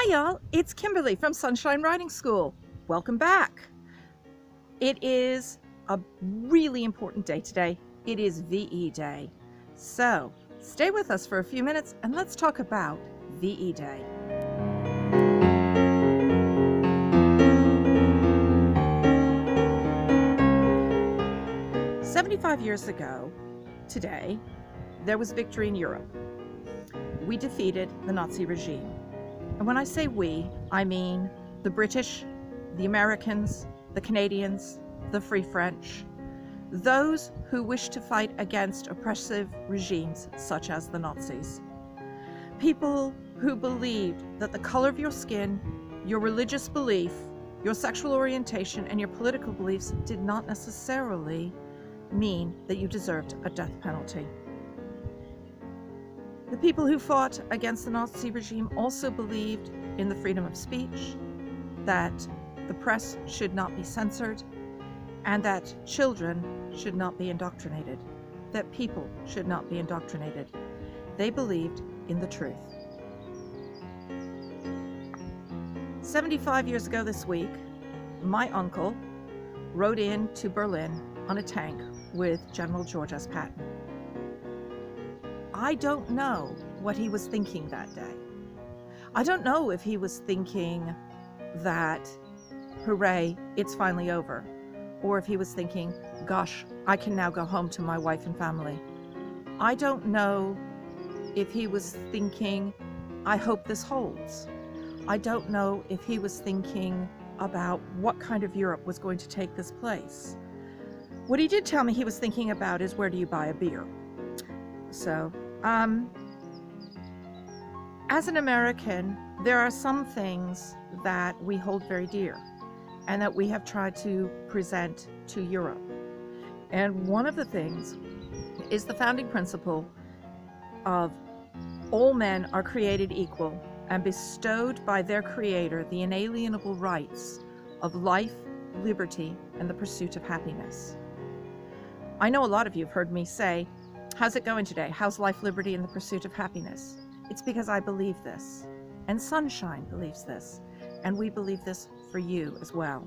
Hi y'all, it's Kimberly from Sunshine Writing School. Welcome back. It is a really important day today. It is VE Day. So stay with us for a few minutes and let's talk about VE Day. "75 years ago today, there was victory in Europe. We defeated the Nazi regime. And when I say we, I mean the British, the Americans, the Canadians, the Free French, those who wished to fight against oppressive regimes such as the Nazis. People who believed that the color of your skin, your religious belief, your sexual orientation, and your political beliefs did not necessarily mean that you deserved a death penalty. The people who fought against the Nazi regime also believed in the freedom of speech, that the press should not be censored, and that children should not be indoctrinated, that people should not be indoctrinated. They believed in the truth. 75 years ago this week, my uncle rode into Berlin on a tank with General George S. Patton. I don't know what he was thinking that day. I don't know if he was thinking that, hooray, it's finally over, or if he was thinking, gosh, I can now go home to my wife and family. I don't know if he was thinking, I hope this holds. I don't know if he was thinking about what kind of Europe was going to take this place. What he did tell me he was thinking about is, where do you buy a beer? So, as an American, there are some things that we hold very dear and that we have tried to present to Europe. And one of the things is the founding principle of all men are created equal and bestowed by their creator the inalienable rights of life, liberty, and the pursuit of happiness. I know a lot of you have heard me say, how's it going today? How's life, liberty, and the pursuit of happiness? It's because I believe this, and Sunshine believes this, and we believe this for you as well.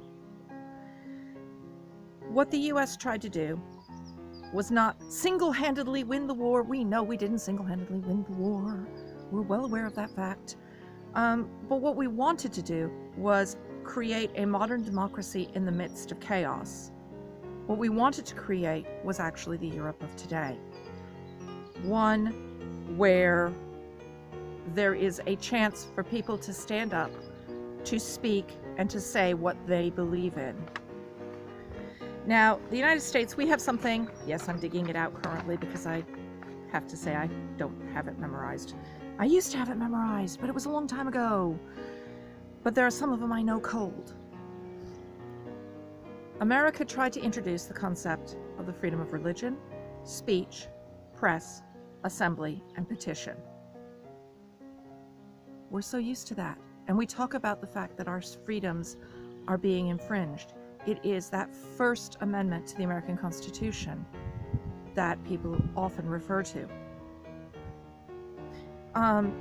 What the US tried to do was not single-handedly win the war. We know we didn't single-handedly win the war. We're well aware of that fact. But what we wanted to do was create a modern democracy in the midst of chaos. What we wanted to create was actually the Europe of today. One where there is a chance for people to stand up, to speak, and to say what they believe in. Now, the United States, we have something, yes, I'm digging it out currently because I have to say I don't have it memorized. I used to have it memorized, but it was a long time ago. But there are some of them I know cold. America tried to introduce the concept of the freedom of religion, speech, press, assembly, and petition. We're so used to that, and we talk about the fact that our freedoms are being infringed. It is that First Amendment to the American Constitution that people often refer to.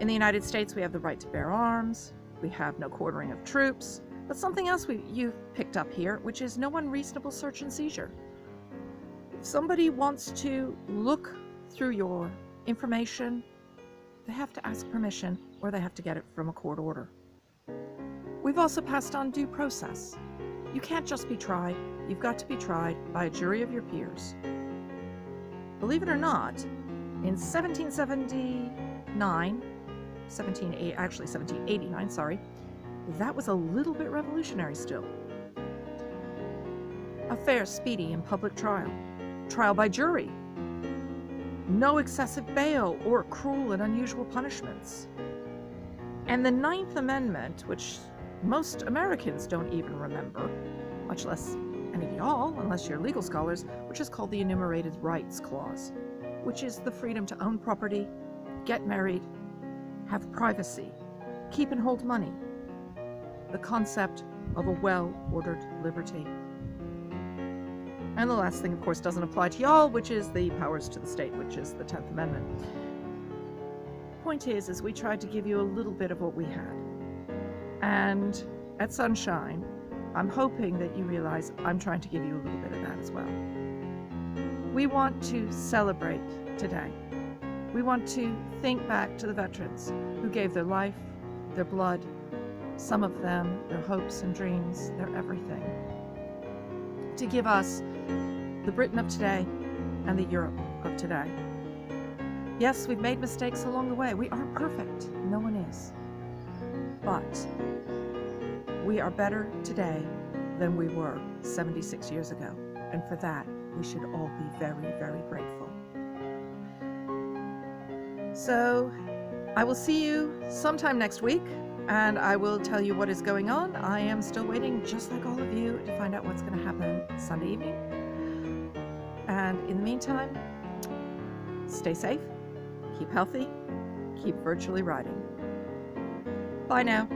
In the United States, we have the right to bear arms, we have no quartering of troops, but something else you've picked up here, which is no unreasonable search and seizure. If somebody wants to look through your information, they have to ask permission or they have to get it from a court order. We've also passed on due process. You can't just be tried, you've got to be tried by a jury of your peers. Believe it or not, in 1789, that was a little bit revolutionary still. A fair, speedy, and public trial. Trial by jury. No excessive bail or cruel and unusual punishments. And the Ninth Amendment, which most Americans don't even remember, much less any of y'all, unless you're legal scholars, which is called the Enumerated Rights Clause, which is the freedom to own property, get married, have privacy, keep and hold money, the concept of a well-ordered liberty. And the last thing, of course, doesn't apply to y'all, which is the powers to the state, which is the 10th Amendment. Point is we tried to give you a little bit of what we had. And at Sunshine, I'm hoping that you realize I'm trying to give you a little bit of that as well. We want to celebrate today. We want to think back to the veterans who gave their life, their blood, some of them, their hopes and dreams, their everything, to give us the Britain of today and the Europe of today. Yes, we've made mistakes along the way. We aren't perfect. No one is. But we are better today than we were 76 years ago. And for that, we should all be very, very grateful. So I will see you sometime next week, and I will tell you what is going on. I am still waiting, just like all of you, to find out what's going to happen Sunday evening. And in the meantime, stay safe, keep healthy, keep virtually riding. Bye now.